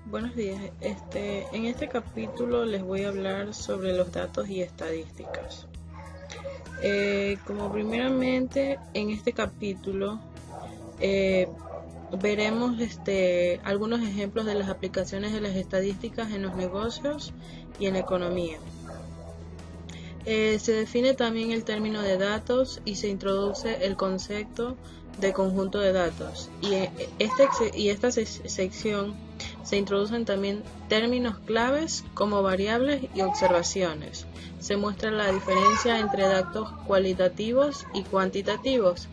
Buenos días. En este capítulo les voy a hablar sobre los datos y estadísticas. Como primeramente en este capítulo eh, veremos algunos ejemplos de las aplicaciones de las estadísticas en los negocios y en la economía. Se define también el término de datos y se introduce el concepto de conjunto de datos. Y esta sección se introducen también términos claves como variables y observaciones. Se muestra la diferencia entre datos cualitativos y cuantitativos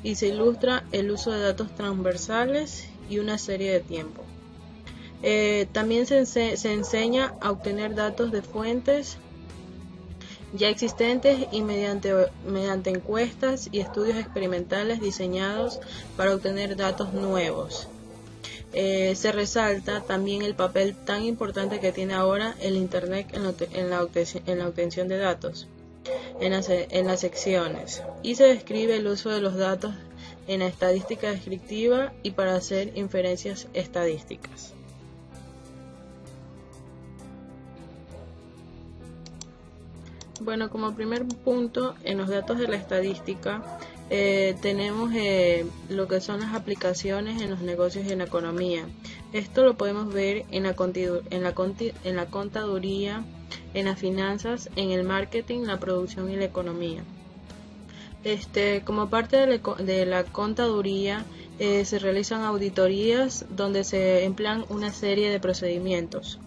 y se ilustra el uso de datos transversales y una serie de tiempo. También se enseña a obtener datos de fuentes ya existentes y mediante encuestas y estudios experimentales diseñados para obtener datos nuevos. Se resalta también el papel tan importante que tiene ahora el Internet en la obtención de datos, en las secciones, y se describe el uso de los datos en la estadística descriptiva y para hacer inferencias estadísticas. Bueno, como primer punto, en los datos de la estadística tenemos lo que son las aplicaciones en los negocios y en la economía. Esto lo podemos ver en la contaduría, en las finanzas, en el marketing, la producción y la economía. Como parte de la contaduría se realizan auditorías donde se emplean una serie de procedimientos.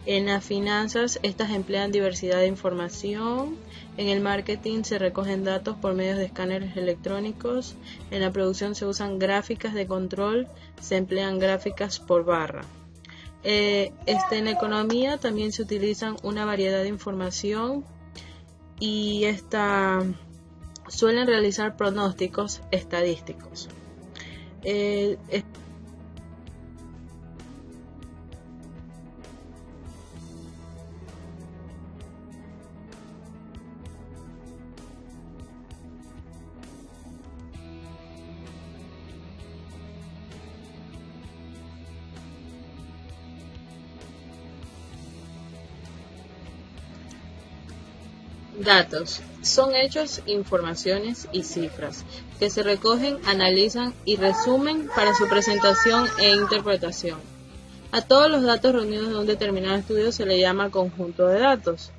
En las finanzas, estas emplean diversidad de información. En el marketing se recogen datos por medio de escáneres electrónicos. En la producción se usan gráficas de control, se emplean gráficas por barra. En la economía también se utilizan una variedad de información y suelen realizar pronósticos estadísticos. Datos son hechos, informaciones y cifras que se recogen, analizan y resumen para su presentación e interpretación. A todos los datos reunidos en un determinado estudio se le llama conjunto de datos.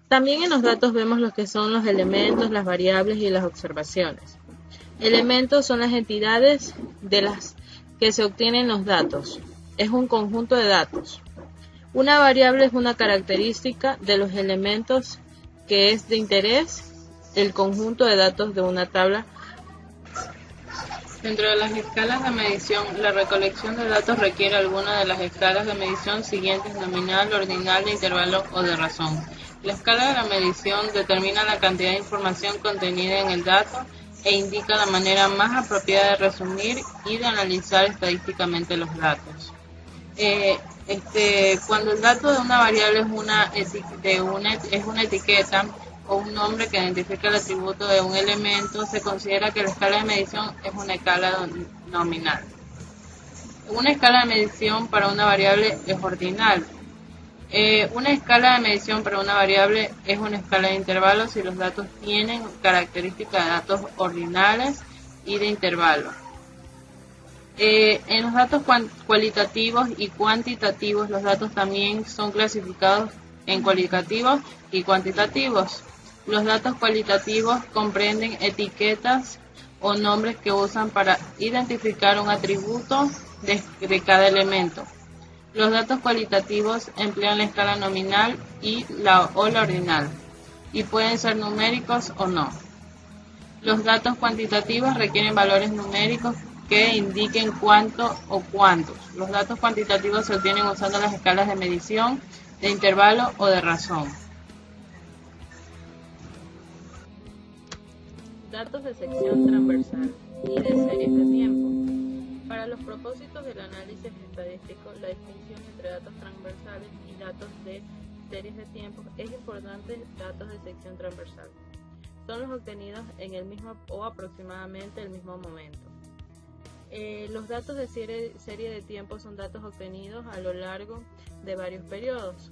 También en los datos vemos lo que son los elementos, las variables y las observaciones. Elementos son las entidades de las que se obtienen los datos. Es un conjunto de datos. Una variable es una característica de los elementos que es de interés, el conjunto de datos de una tabla. Dentro de las escalas de medición, la recolección de datos requiere alguna de las escalas de medición siguientes: nominal, ordinal, de intervalo o de razón. La escala de la medición determina la cantidad de información contenida en el dato e indica la manera más apropiada de resumir y de analizar estadísticamente los datos. Cuando el dato de una variable es una etiqueta o un nombre que identifica el atributo de un elemento, se considera que la escala de medición es una escala nominal. Una escala de medición para una variable es ordinal. Una escala de medición para una variable es una escala de intervalos si los datos tienen características de datos ordinales y de intervalo. En los datos cualitativos y cuantitativos, los datos también son clasificados en cualitativos y cuantitativos. Los datos cualitativos comprenden etiquetas o nombres que usan para identificar un atributo de cada elemento. Los datos cualitativos emplean la escala nominal o la ordinal, y pueden ser numéricos o no. Los datos cuantitativos requieren valores numéricos que indiquen cuánto o cuántos. Los datos cuantitativos se obtienen usando las escalas de medición, de intervalo o de razón. Datos de sección transversal y de series de tiempo. Para los propósitos del análisis estadístico, la distinción entre datos transversales y datos de series de tiempo es importante. Datos de sección transversal son los obtenidos en el mismo o aproximadamente el mismo momento. Los datos de serie de tiempo son datos obtenidos a lo largo de varios periodos.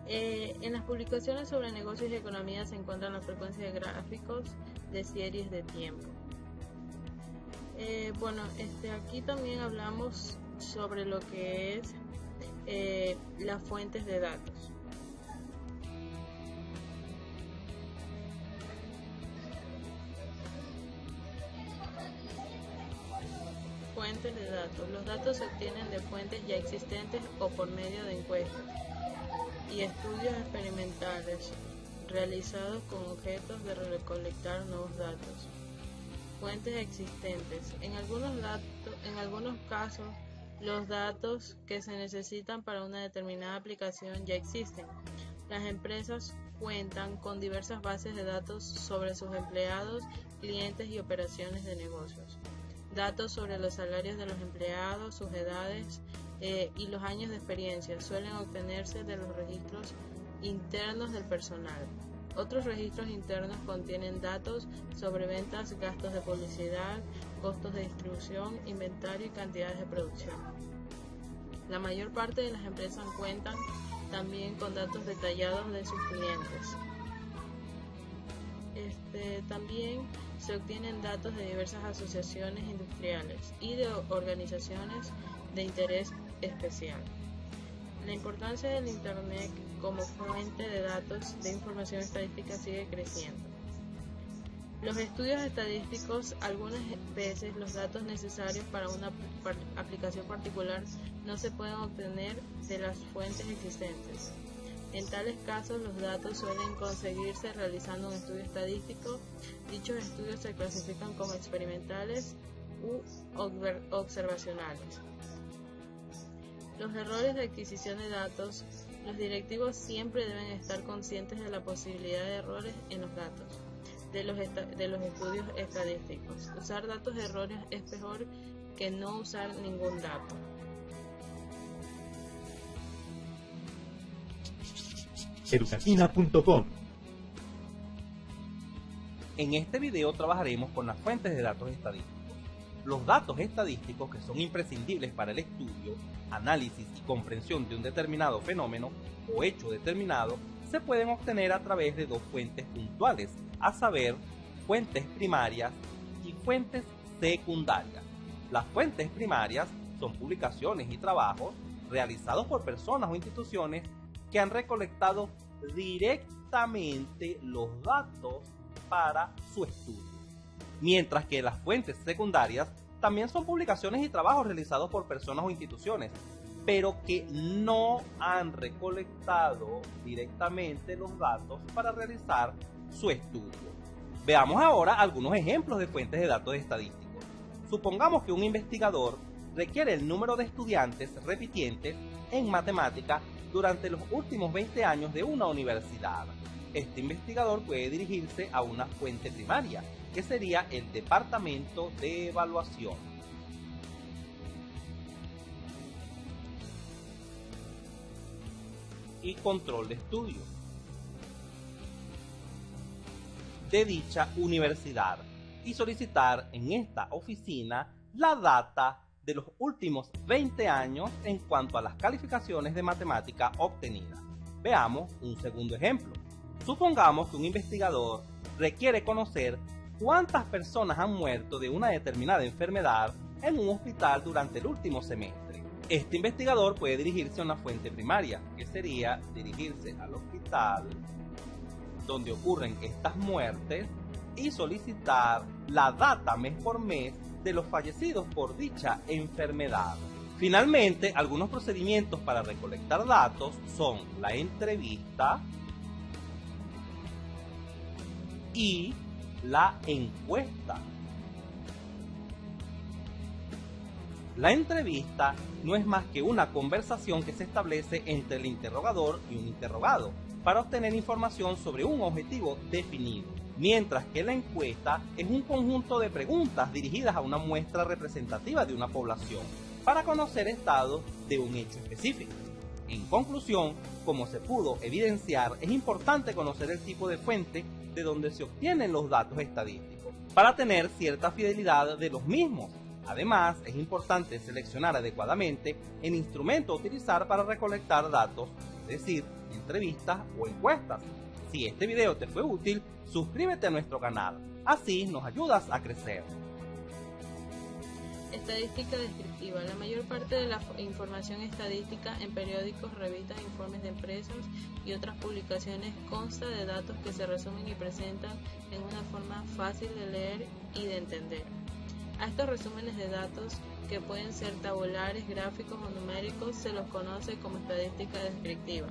En las publicaciones sobre negocios y economía se encuentran la frecuencia de gráficos de series de tiempo. Aquí también hablamos sobre lo que es las fuentes de datos. Fuentes de datos. Los datos se obtienen de fuentes ya existentes o por medio de encuestas y estudios experimentales realizados con objetos de recolectar nuevos datos. Fuentes existentes. En algunos casos, los datos que se necesitan para una determinada aplicación ya existen. Las empresas cuentan con diversas bases de datos sobre sus empleados, clientes y operaciones de negocios. Datos sobre los salarios de los empleados, sus edades y los años de experiencia suelen obtenerse de los registros internos del personal. Otros registros internos contienen datos sobre ventas, gastos de publicidad, costos de distribución, inventario y cantidades de producción. La mayor parte de las empresas cuentan también con datos detallados de sus clientes. También se obtienen datos de diversas asociaciones industriales y de organizaciones de interés especial. La importancia del Internet como fuente de datos de información estadística sigue creciendo. Los estudios estadísticos, algunas veces los datos necesarios para una aplicación particular no se pueden obtener de las fuentes existentes. En tales casos, los datos suelen conseguirse realizando un estudio estadístico. Dichos estudios se clasifican como experimentales u observacionales. Los errores de adquisición de datos. Los directivos siempre deben estar conscientes de la posibilidad de errores en los datos de los estudios estadísticos. Usar datos erróneos es mejor que no usar ningún dato. Educatina.com. En este video trabajaremos con las fuentes de datos estadísticos. Los datos estadísticos, que son imprescindibles para el estudio, análisis y comprensión de un determinado fenómeno o hecho determinado, se pueden obtener a través de dos fuentes puntuales, a saber, fuentes primarias y fuentes secundarias. Las fuentes primarias son publicaciones y trabajos realizados por personas o instituciones que han recolectado directamente los datos para su estudio. Mientras que las fuentes secundarias también son publicaciones y trabajos realizados por personas o instituciones, pero que no han recolectado directamente los datos para realizar su estudio. Veamos ahora algunos ejemplos de fuentes de datos estadísticos. Supongamos que un investigador requiere el número de estudiantes repitientes en matemática durante los últimos 20 años de una universidad. Este investigador puede dirigirse a una fuente primaria, que sería el Departamento de Evaluación. Y control de estudio de dicha universidad y solicitar en esta oficina la data de los últimos 20 años en cuanto a las calificaciones de matemática obtenidas. Veamos un segundo ejemplo. Supongamos que un investigador requiere conocer cuántas personas han muerto de una determinada enfermedad en un hospital durante el último semestre. Este investigador puede dirigirse a una fuente primaria, que sería dirigirse al hospital donde ocurren estas muertes y solicitar la data mes por mes de los fallecidos por dicha enfermedad. Finalmente, algunos procedimientos para recolectar datos son la entrevista y la encuesta. La entrevista no es más que una conversación que se establece entre el interrogador y un interrogado para obtener información sobre un objetivo definido, mientras que la encuesta es un conjunto de preguntas dirigidas a una muestra representativa de una población para conocer estados de un hecho específico. En conclusión, como se pudo evidenciar, es importante conocer el tipo de fuente de donde se obtienen los datos estadísticos para tener cierta fidelidad de los mismos Además, es importante seleccionar adecuadamente el instrumento a utilizar para recolectar datos, es decir, entrevistas o encuestas. Si este video te fue útil, suscríbete a nuestro canal, así nos ayudas a crecer. Estadística descriptiva. La mayor parte de la información estadística en periódicos, revistas, informes de empresas y otras publicaciones consta de datos que se resumen y presentan en una forma fácil de leer y de entender. A estos resúmenes de datos, que pueden ser tabulares, gráficos o numéricos, se los conoce como estadística descriptiva.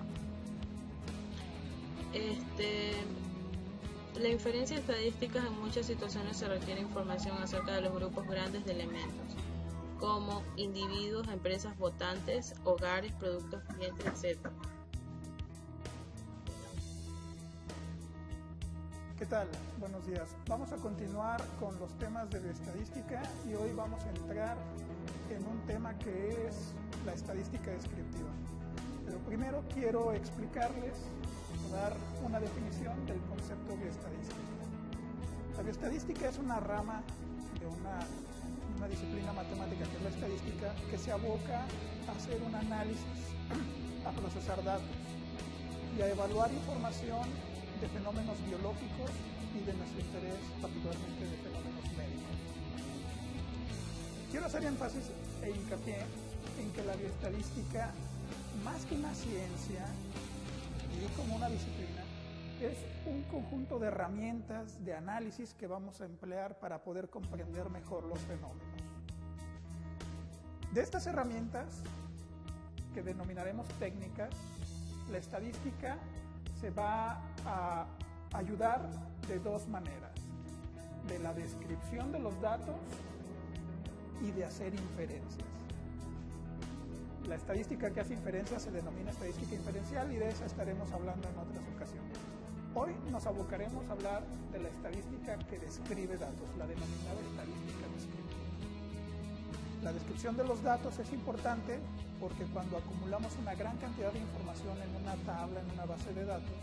La inferencia estadística en muchas situaciones se requiere información acerca de los grupos grandes de elementos, como individuos, empresas, votantes, hogares, productos, clientes, etc. ¿Qué tal? Buenos días. Vamos a continuar con los temas de estadística y hoy vamos a entrar en un tema que es la estadística descriptiva. Pero primero quiero explicarles, dar una definición del concepto de bioestadística. La bioestadística es una rama de una disciplina matemática que es la estadística, que se aboca a hacer un análisis, a procesar datos y a evaluar información de fenómenos biológicos y de nuestro interés, particularmente de fenómenos médicos. Quiero hacer énfasis e hincapié en que la bioestadística, más que una ciencia y como una disciplina, es un conjunto de herramientas de análisis que vamos a emplear para poder comprender mejor los fenómenos. De estas herramientas, que denominaremos técnicas, la estadística se va a ayudar de dos maneras: de la descripción de los datos y de hacer inferencias. La estadística que hace inferencias se denomina estadística inferencial y de esa estaremos hablando en otras ocasiones. Hoy nos abocaremos a hablar de la estadística que describe datos, la denominada estadística descriptiva. La descripción de los datos es importante porque cuando acumulamos una gran cantidad de información en una tabla, en una base de datos,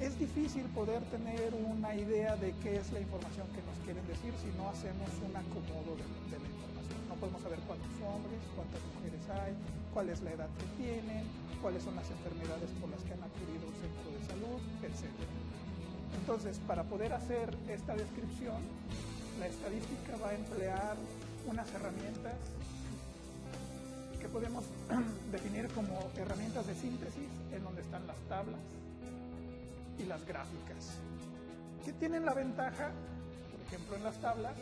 es difícil poder tener una idea de qué es la información que nos quieren decir si no hacemos un acomodo de la información. No podemos saber cuántos hombres, cuántas mujeres hay, cuál es la edad que tienen, cuáles son las enfermedades por las que han acudido a un centro de salud, etc. Entonces, para poder hacer esta descripción, la estadística va a emplear unas herramientas que podemos definir como herramientas de síntesis, en donde están las tablas y las gráficas, que tienen la ventaja, por ejemplo en las tablas,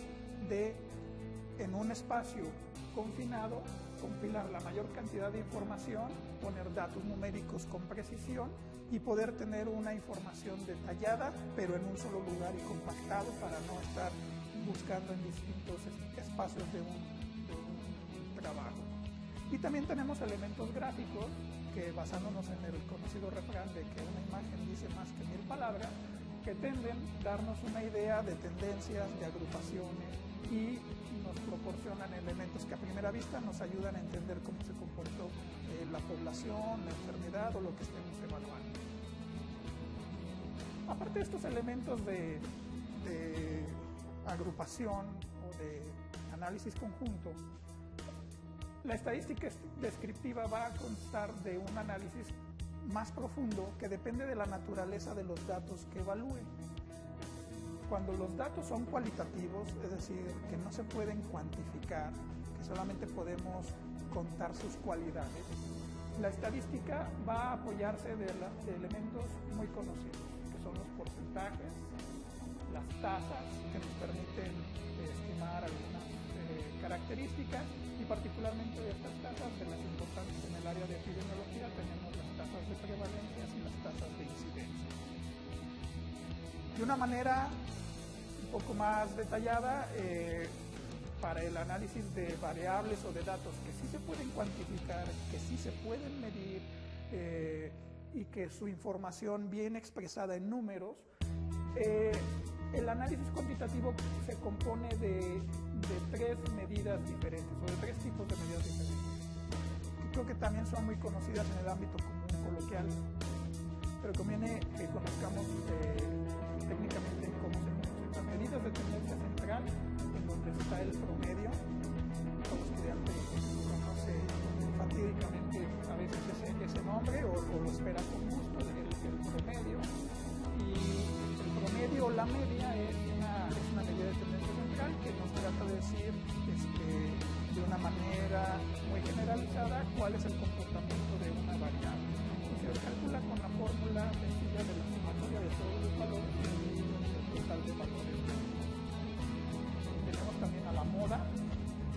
de en un espacio confinado compilar la mayor cantidad de información, poner datos numéricos con precisión y poder tener una información detallada, pero en un solo lugar y compactado para no estar buscando en distintos espacios de un trabajo. Y también tenemos elementos gráficos que, basándonos en el conocido refrán de que una imagen dice más que 1000 palabras, que tienden a darnos una idea de tendencias, de agrupaciones y nos proporcionan elementos que a primera vista nos ayudan a entender cómo se comportó la población, la enfermedad o lo que estemos evaluando. Aparte de estos elementos de agrupación o de análisis conjunto, la estadística descriptiva va a constar de un análisis más profundo que depende de la naturaleza de los datos que evalúe. Cuando los datos son cualitativos, es decir, que no se pueden cuantificar, que solamente podemos contar sus cualidades, la estadística va a apoyarse de elementos muy conocidos, que son los porcentajes, las tasas, que nos permiten estimar algunas características, y particularmente de estas tasas, de las importantes en el área de epidemiología, tenemos las tasas de prevalencias y las tasas de incidencia. De una manera un poco más detallada, para el análisis de variables o de datos que sí se pueden cuantificar, que sí se pueden medir y que su información bien expresada en números, el análisis cuantitativo se compone de tres medidas diferentes, o de tres tipos de medidas diferentes, que creo que también son muy conocidas en el ámbito común coloquial, pero conviene que conozcamos técnicamente cómo se conocen. Las medidas de tendencia central, en donde está el promedio, entrada, ¿cuál es el comportamiento de una variable? Se calcula con la fórmula sencilla de la sumatoria de todos los valores dividido entre el total de valores. Tenemos también a la moda,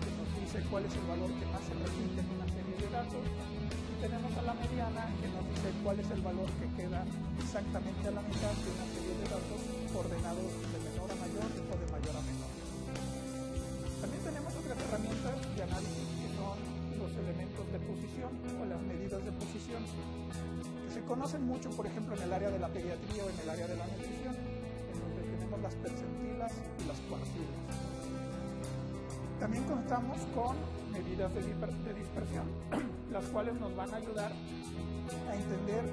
que nos dice cuál es el valor que más se repite en una serie de datos. Y tenemos a la mediana, que nos dice cuál es el valor que queda exactamente a la mitad de una serie de datos ordenados de menor a mayor o de mayor a menor. También tenemos otras herramientas de análisis que son los elementos de posición o las medidas de posición, que se conocen mucho, por ejemplo, en el área de la pediatría o en el área de la nutrición, en donde tenemos las percentilas y las cuartilas. También contamos con medidas de dispersión, las cuales nos van a ayudar a entender,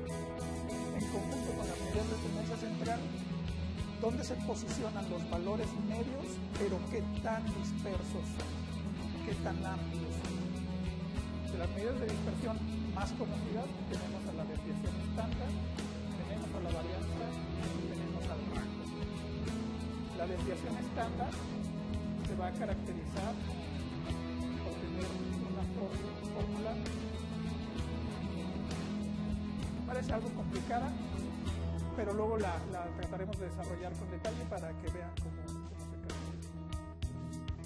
en conjunto con las medidas de tendencia central, dónde se posicionan los valores medios, pero qué tan dispersos son, qué tan amplios son. De las medidas de dispersión más conocidas tenemos a la desviación estándar, tenemos a la varianza y tenemos al rango. La desviación estándar se va a caracterizar por tener una fórmula, parece algo complicada, pero luego la trataremos de desarrollar con detalle para que vean cómo se caracteriza.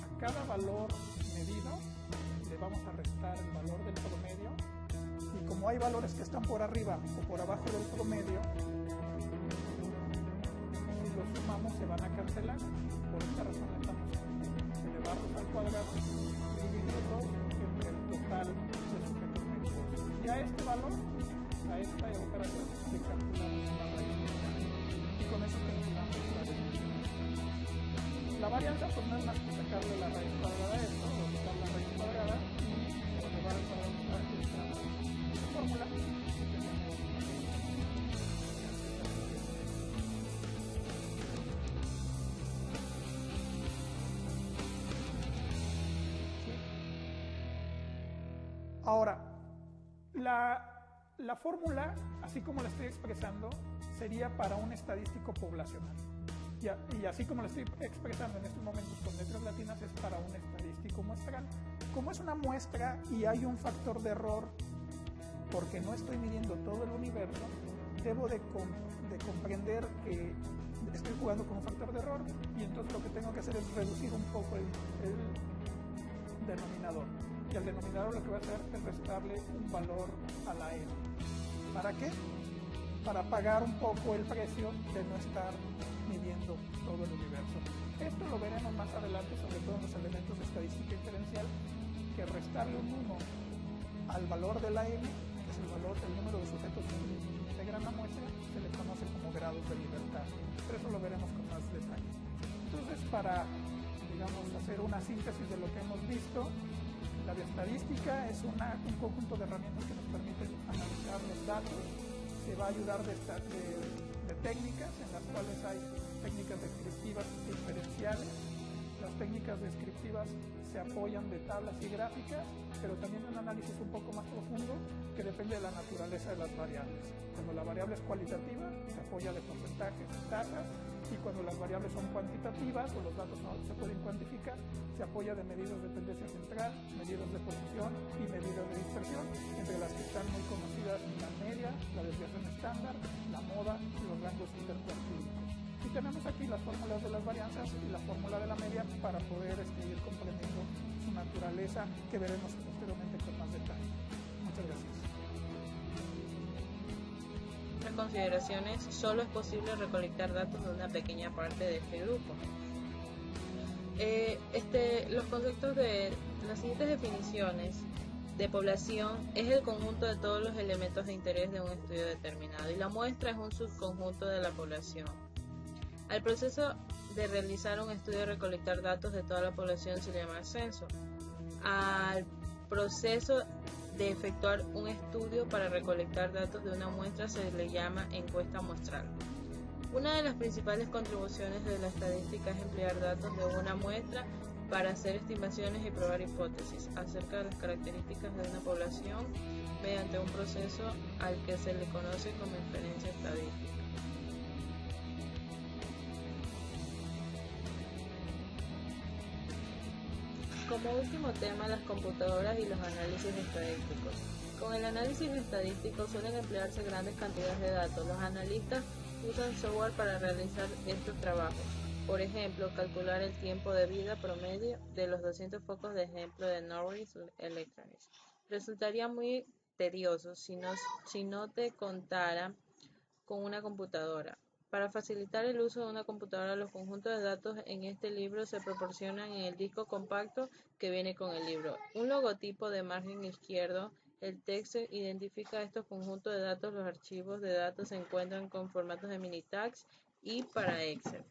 A cada valor medido le vamos a restar el valor del promedio, y como hay valores que están por arriba o por abajo del promedio, si los sumamos se van a cancelar. Por esta razón estamos elevarlos al cuadrado y dividirlos entre el total de sujetos medidos. Y a este valor, a esta operación, le calculamos la raíz cuadrada. Y con eso calculamos la desviación. La varianza pues no es más que sacarle la raíz cuadrada a esto, o quitar la raíz cuadrada y elevar al cuadrado esta fórmula. Ahora, la fórmula, así como la estoy expresando, sería para un estadístico poblacional. Y así como la estoy expresando en estos momentos con letras latinas, es para un estadístico muestral. Como es una muestra y hay un factor de error, porque no estoy midiendo todo el universo, debo de comprender que estoy jugando con un factor de error, y entonces lo que tengo que hacer es reducir un poco el denominador. Y al denominador lo que voy a hacer es restarle un valor a la n. ¿Para qué? Para pagar un poco el precio de no estar midiendo todo el universo. Esto lo veremos más adelante, sobre todo en los elementos de estadística inferencial, que restarle un 1 al valor de la n, que es el valor del número de sujetos que integran la muestra, se le conoce como grados de libertad. Pero eso lo veremos con más detalle. Entonces, para, digamos, hacer una síntesis de lo que hemos visto, la bioestadística es un conjunto de herramientas que nos permiten analizar los datos. Se va a ayudar de técnicas, en las cuales hay técnicas descriptivas e inferenciales. Las técnicas descriptivas se apoyan de tablas y gráficas, pero también un análisis un poco más profundo que depende de la naturaleza de las variables. Cuando la variable es cualitativa, se apoya de porcentajes, tasas, y cuando las variables son cuantitativas o los datos no se pueden cuantificar, se apoya de medidas de tendencia central, medidas de posición y medidas de dispersión, entre las que están muy conocidas la media, la desviación estándar, la moda y los rangos intercuartílicos. Y tenemos aquí las fórmulas de las varianzas y la fórmula de la media para poder ir comprendiendo su naturaleza, que veremos posteriormente con más detalle. Muchas gracias. Otras consideraciones: solo es posible recolectar datos de una pequeña parte de este grupo. Los conceptos de las siguientes definiciones de población es el conjunto de todos los elementos de interés de un estudio determinado, y la muestra es un subconjunto de la población. Al proceso de realizar un estudio y recolectar datos de toda la población se le llama censo. Al proceso de efectuar un estudio para recolectar datos de una muestra se le llama encuesta muestral. Una de las principales contribuciones de la estadística es emplear datos de una muestra para hacer estimaciones y probar hipótesis acerca de las características de una población mediante un proceso al que se le conoce como inferencia estadística. Como último tema, las computadoras y los análisis estadísticos. Con el análisis estadístico suelen emplearse grandes cantidades de datos. Los analistas usan software para realizar estos trabajos. Por ejemplo, calcular el tiempo de vida promedio de los 200 focos de ejemplo de Norris Electronics. Resultaría muy tedioso si no te contara con una computadora. Para facilitar el uso de una computadora, los conjuntos de datos en este libro se proporcionan en el disco compacto que viene con el libro. Un logotipo de margen izquierdo, el texto identifica estos conjuntos de datos. Los archivos de datos se encuentran con formatos de mini tags y para Excel.